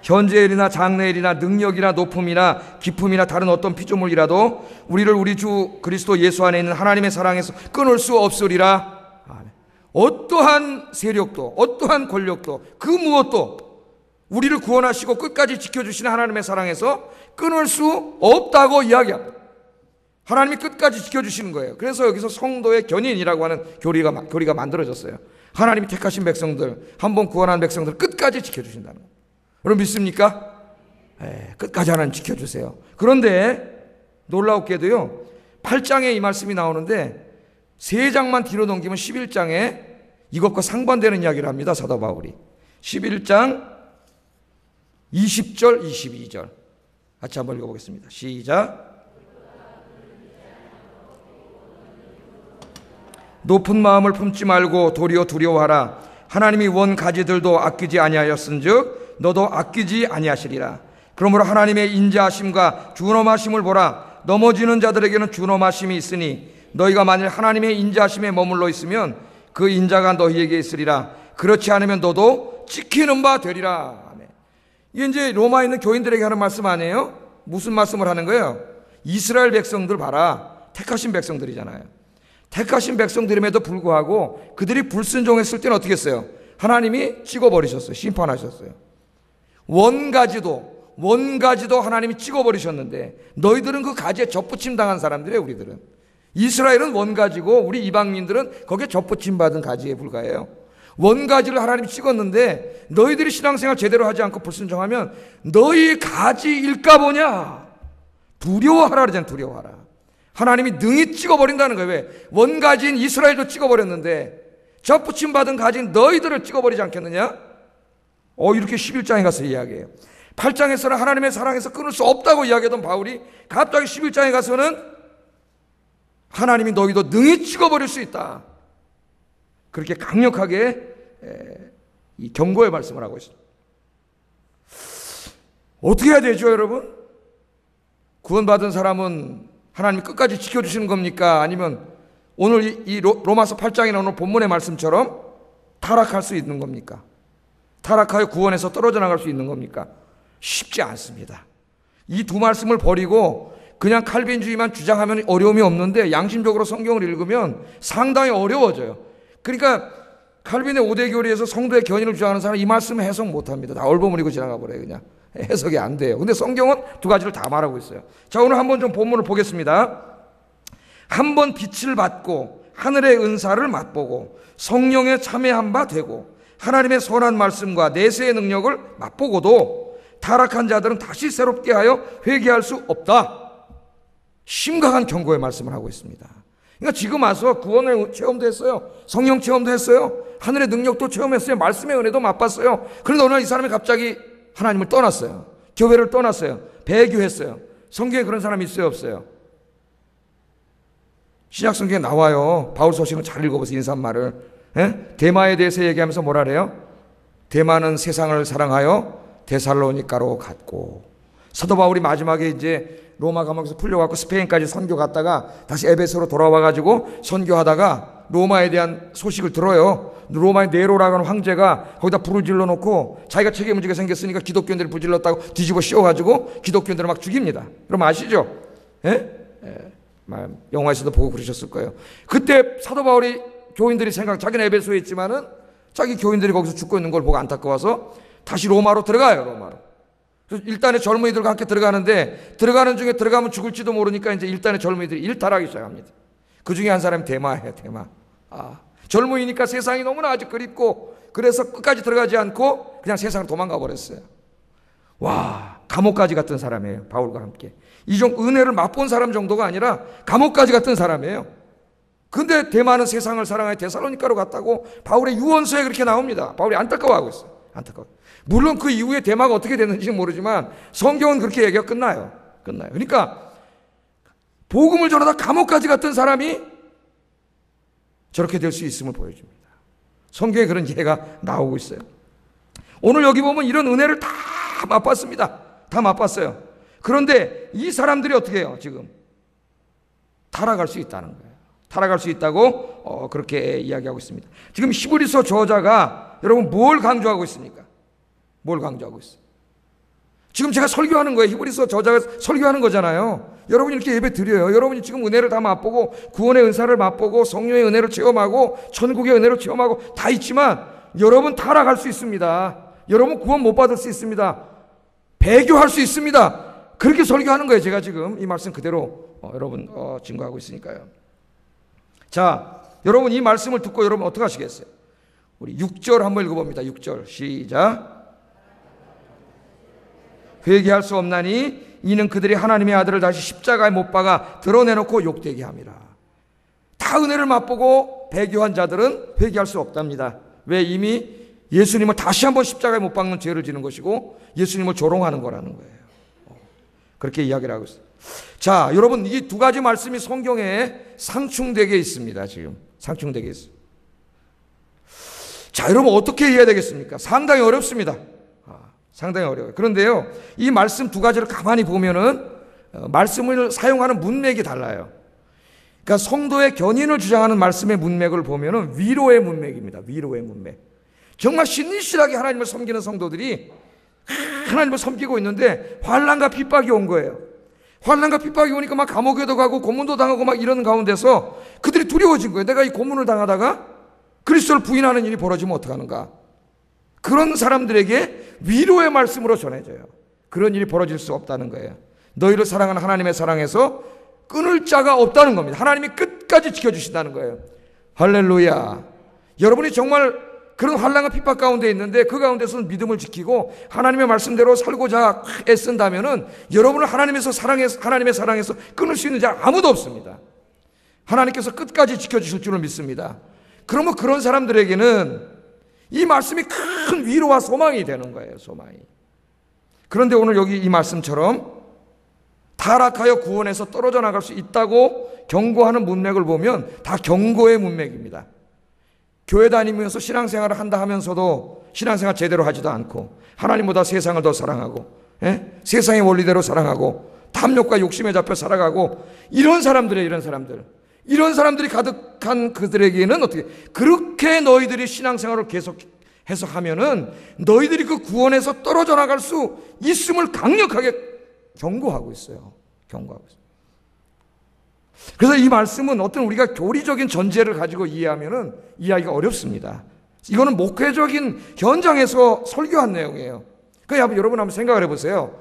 현재 일이나 장래 일이나 능력이나 높음이나 기품이나 다른 어떤 피조물이라도 우리를 우리 주 그리스도 예수 안에 있는 하나님의 사랑에서 끊을 수 없으리라. 어떠한 세력도 어떠한 권력도 그 무엇도 우리를 구원하시고 끝까지 지켜주시는 하나님의 사랑에서 끊을 수 없다고 이야기합니다. 하나님이 끝까지 지켜주시는 거예요. 그래서 여기서 성도의 견인이라고 하는 교리가 만들어졌어요. 하나님이 택하신 백성들, 한번 구원한 백성들 끝까지 지켜주신다는 거예요. 여러분 믿습니까? 끝까지 하나님 지켜주세요. 그런데 놀라웠게도요 8장에 이 말씀이 나오는데 3장만 뒤로 넘기면 11장에 이것과 상반되는 이야기를 합니다. 사도 바울이 11장 20절 22절 같이 한번 읽어보겠습니다. 시작. 높은 마음을 품지 말고 도리어 두려워하라. 하나님이 원 가지들도 아끼지 아니하였은즉 너도 아끼지 아니하시리라. 그러므로 하나님의 인자하심과 준엄하심을 보라. 넘어지는 자들에게는 준엄하심이 있으니 너희가 만일 하나님의 인자하심에 머물러 있으면 그 인자가 너희에게 있으리라. 그렇지 않으면 너도 지키는 바 되리라. 이게 이제 로마에 있는 교인들에게 하는 말씀 아니에요? 무슨 말씀을 하는 거예요? 이스라엘 백성들 봐라. 택하신 백성들이잖아요. 택하신 백성들임에도 불구하고 그들이 불순종했을 때는 어떻게 했어요? 하나님이 찍어버리셨어요. 심판하셨어요. 원가지도 하나님이 찍어버리셨는데 너희들은 그 가지에 접붙임 당한 사람들이에요. 우리들은 이스라엘은 원가지고 우리 이방민들은 거기에 접붙임 받은 가지에 불과해요. 원가지를 하나님이 찍었는데 너희들이 신앙생활 제대로 하지 않고 불순종하면 너희 가지일까 보냐. 두려워하라 그러잖아요. 두려워하라. 하나님이 능히 찍어버린다는 거예요. 왜? 원가지인 이스라엘도 찍어버렸는데 접붙임 받은 가지인 너희들을 찍어버리지 않겠느냐? 이렇게 11장에 가서 이야기해요. 8장에서는 하나님의 사랑에서 끊을 수 없다고 이야기하던 바울이 갑자기 11장에 가서는 하나님이 너희도 능히 찍어버릴 수 있다. 그렇게 강력하게 이 경고의 말씀을 하고 있습니다. 어떻게 해야 되죠, 여러분? 구원받은 사람은 하나님이 끝까지 지켜주시는 겁니까? 아니면 오늘 이 로마서 8장에 나오는 본문의 말씀처럼 타락할 수 있는 겁니까? 타락하여 구원에서 떨어져 나갈 수 있는 겁니까? 쉽지 않습니다. 이 두 말씀을 버리고 그냥 칼빈주의만 주장하면 어려움이 없는데 양심적으로 성경을 읽으면 상당히 어려워져요. 그러니까 칼빈의 5대 교리에서 성도의 견인을 주장하는 사람은 이 말씀을 해석 못합니다. 다 얼버무리고 지나가 버려요. 그냥 해석이 안 돼요. 근데 성경은 두 가지를 다 말하고 있어요. 자, 오늘 한번 좀 본문을 보겠습니다. 한번 빛을 받고 하늘의 은사를 맛보고 성령에 참여한 바 되고 하나님의 선한 말씀과 내세의 능력을 맛보고도 타락한 자들은 다시 새롭게 하여 회개할 수 없다. 심각한 경고의 말씀을 하고 있습니다. 그러니까 지금 와서 구원의 체험도 했어요. 성령 체험도 했어요. 하늘의 능력도 체험했어요. 말씀의 은혜도 맛봤어요. 그런데 어느 날 이 사람이 갑자기 하나님을 떠났어요. 교회를 떠났어요. 배교했어요. 성경에 그런 사람이 있어요, 없어요? 신약 성경에 나와요. 바울 서신을 잘 읽어보세요. 인사말을. 데마에 대해서 얘기하면서 뭐라 그래요? 데마는 세상을 사랑하여 데살로니가로 갔고, 사도 바울이 마지막에 이제 로마 감옥에서 풀려갖고 스페인까지 선교 갔다가 다시 에베소로 돌아와가지고 선교하다가 로마에 대한 소식을 들어요. 로마의 네로라고 하는 황제가 거기다 불을 질러놓고 자기가 책임 문제가 생겼으니까 기독교인들을 불질렀다고 뒤집어 씌워가지고 기독교인들을 막 죽입니다. 그럼 아시죠? 영화에서도 보고 그러셨을 거예요. 그때 사도 바울이 교인들이 자기는 에베소에 있지만은 자기 교인들이 거기서 죽고 있는 걸 보고 안타까워서 다시 로마로 들어가요. 로마로. 그래서 일단의 젊은이들과 함께 들어가는데 들어가는 중에 들어가면 죽을지도 모르니까 이제 일단의 젊은이들이 일탈하기 시작합니다. 그 중에 한 사람이 데마예요. 데마. 젊은이니까 세상이 너무나 아주 그립고 그래서 끝까지 들어가지 않고 그냥 세상으로 도망가 버렸어요. 와, 감옥까지 갔던 사람이에요. 바울과 함께. 이 종 은혜를 맛본 사람 정도가 아니라 감옥까지 갔던 사람이에요. 근데 대만은 세상을 사랑하여 데살로니가로 갔다고 바울의 유언서에 그렇게 나옵니다. 바울이 안타까워하고 있어요. 안타까워. 물론 그 이후에 대마가 어떻게 됐는지는 모르지만 성경은 그렇게 얘기가 끝나요. 그러니까 복음을 전하다 감옥까지 갔던 사람이 저렇게 될 수 있음을 보여줍니다. 성경에 그런 예가 나오고 있어요. 오늘 여기 보면 이런 은혜를 다 맛봤습니다. 다 맛봤어요. 그런데 이 사람들이 어떻게 해요? 지금 타락할 수 있다는 거예요. 타락할 수 있다고 그렇게 이야기하고 있습니다. 지금 히브리서 저자가 여러분 뭘 강조하고 있습니까? 뭘 강조하고 있어요? 지금 제가 설교하는 거예요. 히브리서 저자가 설교하는 거잖아요. 여러분이 이렇게 예배 드려요. 여러분이 지금 은혜를 다 맛보고 구원의 은사를 맛보고 성령의 은혜를 체험하고 천국의 은혜를 체험하고 다 있지만 여러분 타락할 수 있습니다. 여러분 구원 못 받을 수 있습니다. 배교할 수 있습니다. 그렇게 설교하는 거예요. 제가 지금 이 말씀 그대로 여러분 증거하고 있으니까요. 자, 여러분 이 말씀을 듣고 여러분 어떻게 하시겠어요? 우리 6절 한번 읽어봅니다. 6절 시작. 회개할 수 없나니 이는 그들이 하나님의 아들을 다시 십자가에 못 박아 드러내놓고 욕되게 함이라. 다 은혜를 맛보고 배교한 자들은 회개할 수 없답니다. 왜? 이미 예수님을 다시 한번 십자가에 못 박는 죄를 지는 것이고 예수님을 조롱하는 거라는 거예요. 그렇게 이야기를 하고 있어요. 자, 여러분 이 두 가지 말씀이 성경에 상충되게 있습니다. 지금 상충되게 있어요. 자, 여러분 어떻게 이해해야 되겠습니까? 상당히 어렵습니다. 상당히 어려워요. 그런데요, 이 말씀 두 가지를 가만히 보면은 말씀을 사용하는 문맥이 달라요. 그러니까 성도의 견인을 주장하는 말씀의 문맥을 보면은 위로의 문맥입니다. 위로의 문맥. 정말 신실하게 하나님을 섬기는 성도들이 하나님을 섬기고 있는데 환난과 핍박이 온 거예요. 환난과 핍박이 오니까 막 감옥에도 가고 고문도 당하고 막 이런 가운데서 그들이 두려워진 거예요. 내가 이 고문을 당하다가 그리스도를 부인하는 일이 벌어지면 어떡하는가. 그런 사람들에게 위로의 말씀으로 전해져요. 그런 일이 벌어질 수 없다는 거예요. 너희를 사랑하는 하나님의 사랑에서 끊을 자가 없다는 겁니다. 하나님이 끝까지 지켜주신다는 거예요. 할렐루야. 여러분이 정말 그런 환난과 핍박 가운데 있는데 그 가운데서는 믿음을 지키고 하나님의 말씀대로 살고자 애쓴다면은 여러분을 하나님의 사랑에서 끊을 수 있는 자 아무도 없습니다. 하나님께서 끝까지 지켜주실 줄을 믿습니다. 그러면 그런 사람들에게는 이 말씀이 큰 위로와 소망이 되는 거예요. 소망이. 그런데 오늘 여기 이 말씀처럼 타락하여 구원에서 떨어져 나갈 수 있다고 경고하는 문맥을 보면 다 경고의 문맥입니다. 교회 다니면서 신앙생활을 한다 하면서도 신앙생활 제대로 하지도 않고 하나님보다 세상을 더 사랑하고 세상의 원리대로 사랑하고 탐욕과 욕심에 잡혀 살아가고 이런 사람들이 가득한 그들에게는 어떻게 그렇게 너희들이 신앙생활을 계속해서 하면은 너희들이 그 구원에서 떨어져 나갈 수 있음을 강력하게 경고하고 있어요. 경고하고 있어요. 그래서 이 말씀은 어떤 우리가 교리적인 전제를 가지고 이해하면은 이해하기가 어렵습니다. 이거는 목회적인 현장에서 설교한 내용이에요. 그러니까 여러분 한번 생각을 해보세요.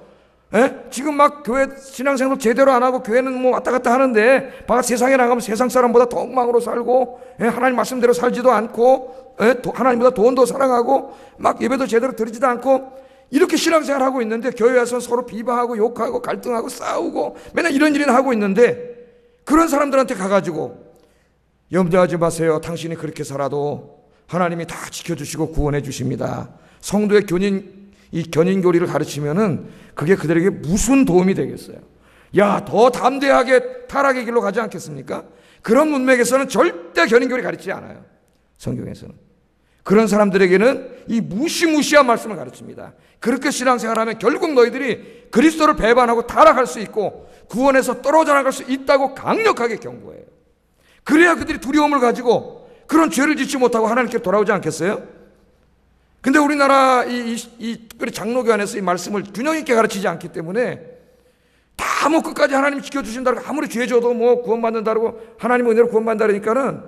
지금 막 교회 신앙생활 제대로 안 하고 교회는 뭐 왔다 갔다 하는데 세상에 나가면 세상 사람보다 더 엉망으로 살고 하나님 말씀대로 살지도 않고 하나님보다 돈도 사랑하고 막 예배도 제대로 드리지도 않고 이렇게 신앙생활 하고 있는데 교회 와서 서로 비방하고 욕하고 갈등하고 싸우고 맨날 이런 일이나 하고 있는데 그런 사람들한테 가가지고 염려하지 마세요. 당신이 그렇게 살아도 하나님이 다 지켜주시고 구원해 주십니다. 성도의 견인 교리를 가르치면은 그게 그들에게 무슨 도움이 되겠어요? 야, 더 담대하게 타락의 길로 가지 않겠습니까? 그런 문맥에서는 절대 견인 교리 가르치지 않아요. 성경에서는. 그런 사람들에게는 이 무시무시한 말씀을 가르칩니다. 그렇게 신앙생활하면 결국 너희들이 그리스도를 배반하고 타락할 수 있고 구원에서 떨어져 나갈 수 있다고 강력하게 경고해요. 그래야 그들이 두려움을 가지고 그런 죄를 짓지 못하고 하나님께 돌아오지 않겠어요? 근데 우리나라 특별히 장로교 안에서 이 말씀을 균형 있게 가르치지 않기 때문에 다 뭐 끝까지 하나님 지켜주신다고 아무리 죄 져도 뭐 구원받는다고 하나님의 은혜로 구원받는다니까는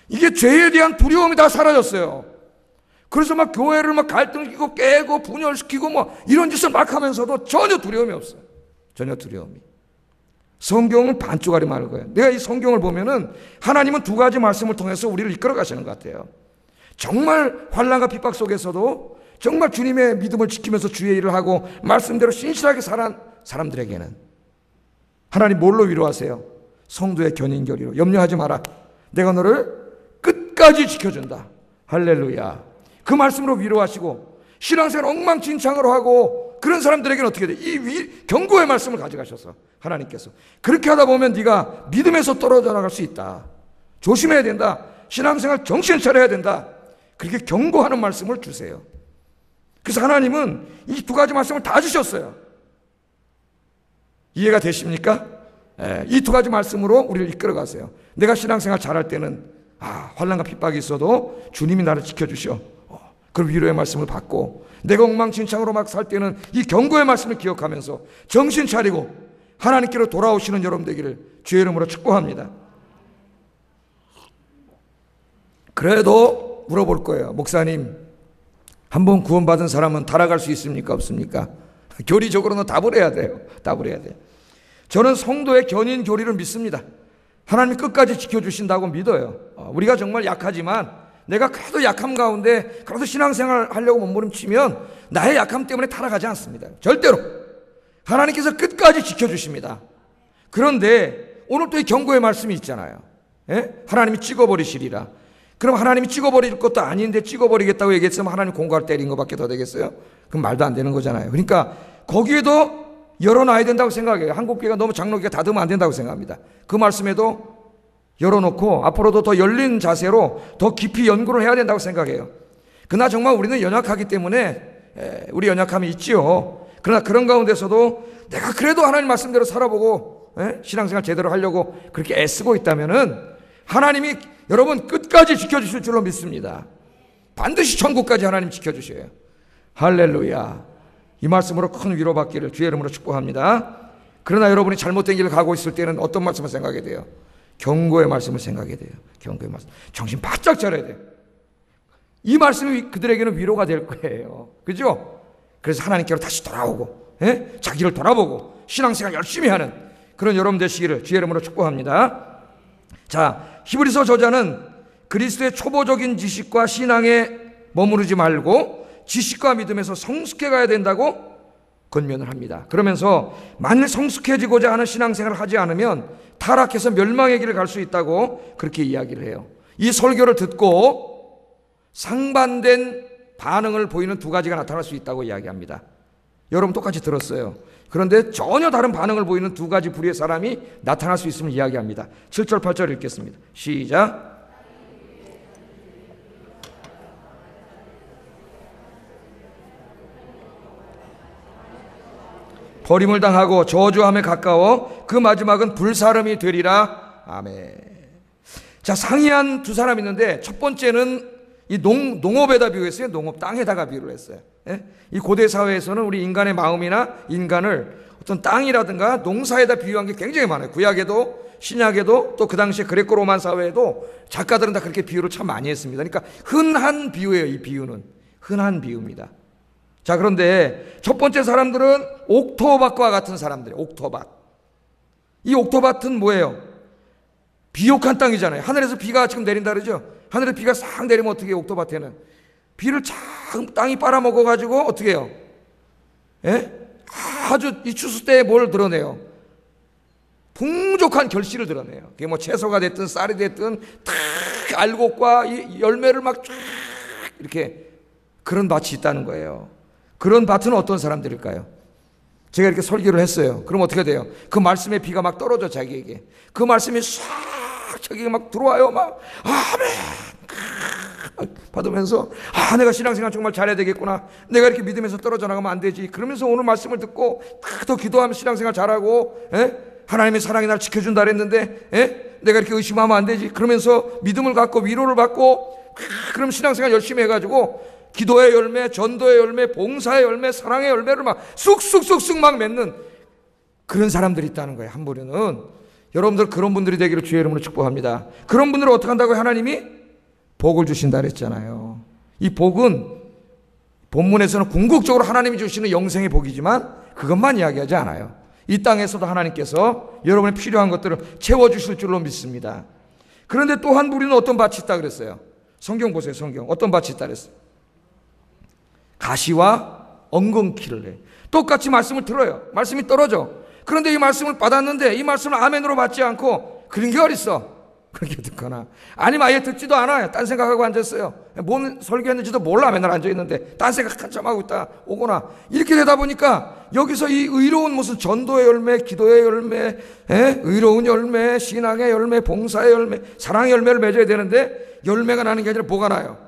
이게 죄에 대한 두려움이 다 사라졌어요. 그래서 막 교회를 막 갈등시키고 깨고 분열시키고 뭐 이런 짓을 막 하면서도 전혀 두려움이 없어요. 전혀 두려움이. 성경은 반쪽짜리 말을 거예요. 내가 이 성경을 보면은 하나님은 두 가지 말씀을 통해서 우리를 이끌어 가시는 것 같아요. 정말 환난과 핍박 속에서도 정말 주님의 믿음을 지키면서 주의 일을 하고 말씀대로 신실하게 살아온 사람들에게는 하나님 뭘로 위로하세요? 성도의 견인교리로. 염려하지 마라. 내가 너를 끝까지 지켜준다. 할렐루야. 그 말씀으로 위로하시고 신앙생활 엉망진창으로 하고 그런 사람들에게는 어떻게 돼? 이 경고의 말씀을 가져가셔서 하나님께서 그렇게 하다 보면 네가 믿음에서 떨어져 나갈 수 있다. 조심해야 된다. 신앙생활 정신 차려야 된다. 그렇게 경고하는 말씀을 주세요. 그래서 하나님은 이 두 가지 말씀을 다 주셨어요. 이해가 되십니까? 이 두 가지 말씀으로 우리를 이끌어 가세요. 내가 신앙생활 잘할 때는 환난과 핍박이 있어도 주님이 나를 지켜주셔. 그럼 위로의 말씀을 받고, 내가 엉망진창으로 막 살 때는 이 경고의 말씀을 기억하면서 정신 차리고 하나님께로 돌아오시는 여러분 되기를 주의 이름으로 축복합니다. 그래도 물어볼 거예요. 목사님, 한번 구원받은 사람은 달아갈 수 있습니까? 없습니까? 교리적으로는 답을 해야 돼요. 답을 해야 돼요. 저는 성도의 견인 교리를 믿습니다. 하나님이 끝까지 지켜주신다고 믿어요. 우리가 정말 약하지만 내가 그래도 약함 가운데 그래도 신앙생활 하려고 몸부림치면 나의 약함 때문에 타락하지 않습니다. 절대로. 하나님께서 끝까지 지켜주십니다. 그런데 오늘 또 이 경고의 말씀이 있잖아요. 하나님이 찍어버리시리라. 그럼 하나님이 찍어버릴 것도 아닌데 찍어버리겠다고 얘기했으면 하나님 공갈 때린 것밖에 더 되겠어요? 그럼 말도 안 되는 거잖아요. 그러니까 거기에도 열어놔야 된다고 생각해요. 한국교회가 너무 장로교회가 닫으면 안 된다고 생각합니다. 그 말씀에도 열어놓고 앞으로도 더 열린 자세로 더 깊이 연구를 해야 된다고 생각해요. 그러나 정말 우리는 연약하기 때문에 우리 연약함이 있지요. 그러나 그런 가운데서도 내가 그래도 하나님 말씀대로 살아보고 신앙생활 제대로 하려고 그렇게 애쓰고 있다면은 하나님이 여러분 끝까지 지켜주실 줄로 믿습니다. 반드시 천국까지 하나님 지켜주셔요. 할렐루야. 이 말씀으로 큰 위로받기를 주의 이름으로 축복합니다. 그러나 여러분이 잘못된 길을 가고 있을 때는 어떤 말씀을 생각해야 돼요? 경고의 말씀을 생각해야 돼요. 경고의 말씀. 정신 바짝 차려야 돼요. 이 말씀이 그들에게는 위로가 될 거예요. 그죠? 그래서 하나님께로 다시 돌아오고 자기를 돌아보고 신앙생활 열심히 하는 그런 여러분 되시기를 주의 이름으로 축복합니다. 자, 히브리서 저자는 그리스도의 초보적인 지식과 신앙에 머무르지 말고 지식과 믿음에서 성숙해 가야 된다고 권면을 합니다. 그러면서 만일 성숙해지고자 하는 신앙생활을 하지 않으면 타락해서 멸망의 길을 갈 수 있다고 그렇게 이야기를 해요. 이 설교를 듣고 상반된 반응을 보이는 두 가지가 나타날 수 있다고 이야기합니다. 여러분 똑같이 들었어요. 그런데 전혀 다른 반응을 보이는 두 가지 부류의 사람이 나타날 수 있음을 이야기합니다. 7절 8절 읽겠습니다. 시작. 버림을 당하고 저주함에 가까워 그 마지막은 불사름이 되리라. 아멘. 자, 상이한 두 사람이 있는데 첫 번째는 이 농업에다 비유했어요. 농업, 땅에다가 비유를 했어요. 이 고대 사회에서는 우리 인간의 마음이나 인간을 어떤 땅이라든가 농사에다 비유한 게 굉장히 많아요. 구약에도 신약에도 또 그 당시에 그레코 로만 사회에도 작가들은 다 그렇게 비유를 참 많이 했습니다. 그러니까 흔한 비유예요. 이 비유는 흔한 비유입니다. 자, 그런데 첫 번째 사람들은 옥토밭과 같은 사람들이에요. 옥토밭. 이 옥토밭은 뭐예요? 비옥한 땅이잖아요. 하늘에서 비가 지금 내린다 그러죠. 하늘에 비가 싹 내리면 어떻게 해요? 옥토밭에는 비를 참 땅이 빨아먹어 가지고 어떻게 해요? 아주 이 추수 때에 뭘 드러내요? 풍족한 결실을 드러내요. 그게 뭐 채소가 됐든 쌀이 됐든 다 알곡과 이 열매를 막 쫙 이렇게 그런 밭이 있다는 거예요. 그런 밭은 어떤 사람들일까요? 제가 이렇게 설교를 했어요. 그럼 어떻게 돼요? 그 말씀에 비가 막 떨어져 자기에게. 그 말씀이 싹 자기가 막 들어와요. 막 아멘 받으면서 내가 신앙생활 정말 잘해야 되겠구나. 내가 이렇게 믿음에서 떨어져 나가면 안 되지. 그러면서 오늘 말씀을 듣고 더 기도하면 신앙생활 잘하고 하나님의 사랑이 나를 지켜준다 그랬는데 내가 이렇게 의심하면 안 되지. 그러면서 믿음을 갖고 위로를 받고 그럼 신앙생활 열심히 해가지고 기도의 열매, 전도의 열매, 봉사의 열매, 사랑의 열매를 막 쑥쑥쑥쑥 막 맺는 그런 사람들이 있다는 거예요. 한 부류는. 여러분들 그런 분들이 되기를 주의 이름으로 축복합니다. 그런 분들은 어떻게 한다고요? 하나님이 복을 주신다 그랬잖아요. 이 복은 본문에서는 궁극적으로 하나님이 주시는 영생의 복이지만 그것만 이야기하지 않아요. 이 땅에서도 하나님께서 여러분의 필요한 것들을 채워주실 줄로 믿습니다. 그런데 또 한 부류는 어떤 밭이 있다 그랬어요? 성경 보세요. 성경. 어떤 밭이 있다 그랬어요? 가시와 엉겅퀴를 해. 똑같이 말씀을 들어요. 말씀이 떨어져. 그런데 이 말씀을 받았는데 이 말씀을 아멘으로 받지 않고 그런 게 어딨어? 그렇게 듣거나, 아니면 아예 듣지도 않아요. 딴 생각하고 앉았어요. 뭔 설교했는지도 몰라. 맨날 앉아있는데 딴 생각 한참 하고 있다 오거나, 이렇게 되다 보니까 여기서 이 의로운 무슨 전도의 열매, 기도의 열매, 의로운 열매, 신앙의 열매, 봉사의 열매, 사랑의 열매를 맺어야 되는데 열매가 나는 게 아니라 뭐가 나요?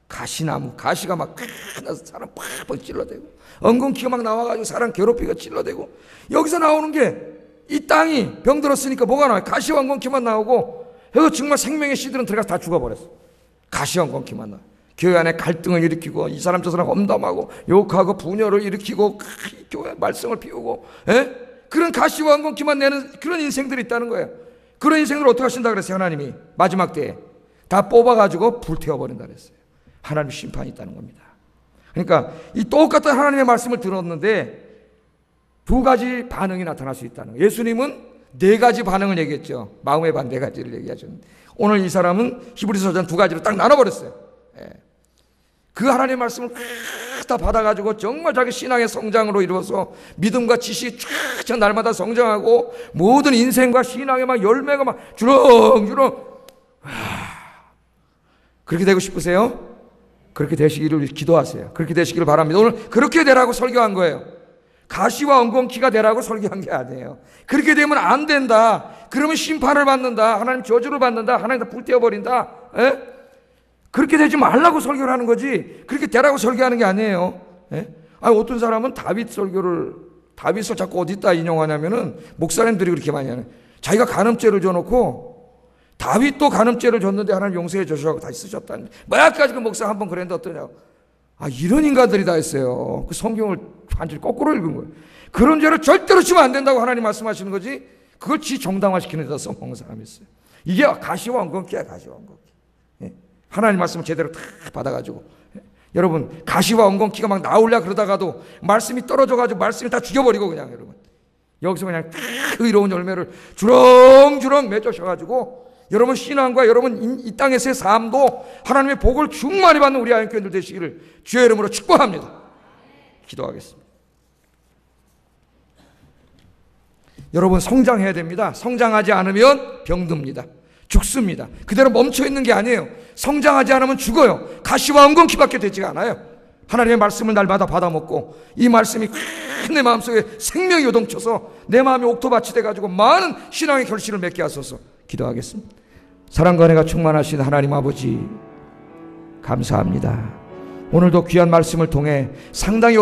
가시나무, 가시가 막 나서 사람 팍팍 찔러대고, 엉겅퀴가 막 나와가지고 사람 괴롭히고 찔러대고, 여기서 나오는 게 이 땅이 병들었으니까 뭐가 나와요? 가시와 엉겅퀴만 나오고, 그래서 정말 생명의 씨들은 들어가서 다 죽어버렸어. 가시와 엉겅퀴만 나와. 교회 안에 갈등을 일으키고, 이 사람 저 사람 험담하고 욕하고 분열을 일으키고, 교회 말썽을 피우고, 그런 가시와 엉겅퀴만 내는 그런 인생들이 있다는 거예요. 그런 인생을 어떻게 하신다 그랬어요? 하나님이 마지막 때에 다 뽑아가지고 불태워버린다 그랬어요. 하나님의 심판이 있다는 겁니다. 그러니까 이 똑같은 하나님의 말씀을 들었는데 두 가지 반응이 나타날 수 있다는 거예요. 예수님은 네 가지 반응을 얘기했죠. 마음의 반 네 가지를 얘기하셨는데, 오늘 이 사람은 히브리서전 두 가지로 딱 나눠버렸어요. 그 하나님의 말씀을 다 받아가지고 정말 자기 신앙의 성장으로 이루어서 믿음과 지식이 쫙 날마다 성장하고, 모든 인생과 신앙의 막 열매가 막 주렁주렁. 그렇게 되고 싶으세요? 그렇게 되시기를 기도하세요. 그렇게 되시기를 바랍니다. 오늘 그렇게 되라고 설교한 거예요. 가시와 엉겅퀴가 되라고 설교한 게 아니에요. 그렇게 되면 안 된다. 그러면 심판을 받는다. 하나님 저주를 받는다. 하나님 다 불태워버린다. 그렇게 되지 말라고 설교를 하는 거지, 그렇게 되라고 설교하는 게 아니에요. 아니, 어떤 사람은 다윗을 자꾸 어디다 인용하냐면은, 목사님들이 그렇게 많이 하는, 자기가 간음죄를 줘놓고 다윗도 간음죄를 줬는데 하나님 용서해 주시라고 다시 쓰셨다는, 뭐야까지 그 목사 한번 그랬는데 어떠냐고. 이런 인간들이 다 있어요. 그 성경을 완전히 거꾸로 읽은 거예요. 그런 죄를 절대로 지면 안 된다고 하나님 말씀하시는 거지, 그걸 지 정당화시키는 데다 써먹는 사람이 있어요. 이게 가시와 엉겅퀴야, 가시와 엉겅퀴. 하나님 말씀을 제대로 다 받아가지고, 여러분, 가시와 엉겅퀴가 막 나오려 그러다가도 말씀이 떨어져가지고 말씀을 다 죽여버리고, 그냥 여러분 여기서 그냥 의로운 열매를 주렁주렁 맺으셔가지고, 여러분 신앙과 여러분 이 땅에서의 삶도 하나님의 복을 충만히 받는 우리 아연교회들 되시기를 주의 이름으로 축복합니다. 기도하겠습니다. 여러분, 성장해야 됩니다. 성장하지 않으면 병듭니다. 죽습니다. 그대로 멈춰있는 게 아니에요. 성장하지 않으면 죽어요. 가시와 엉겅퀴밖에 되지가 않아요. 하나님의 말씀을 날마다 받아먹고, 이 말씀이 내 마음속에 생명이 요동쳐서 내 마음이 옥토밭이 돼가지고 많은 신앙의 결실을 맺게 하소서. 기도하겠습니다. 사랑과 은혜가 충만하신 하나님 아버지, 감사합니다. 오늘도 귀한 말씀을 통해 상당히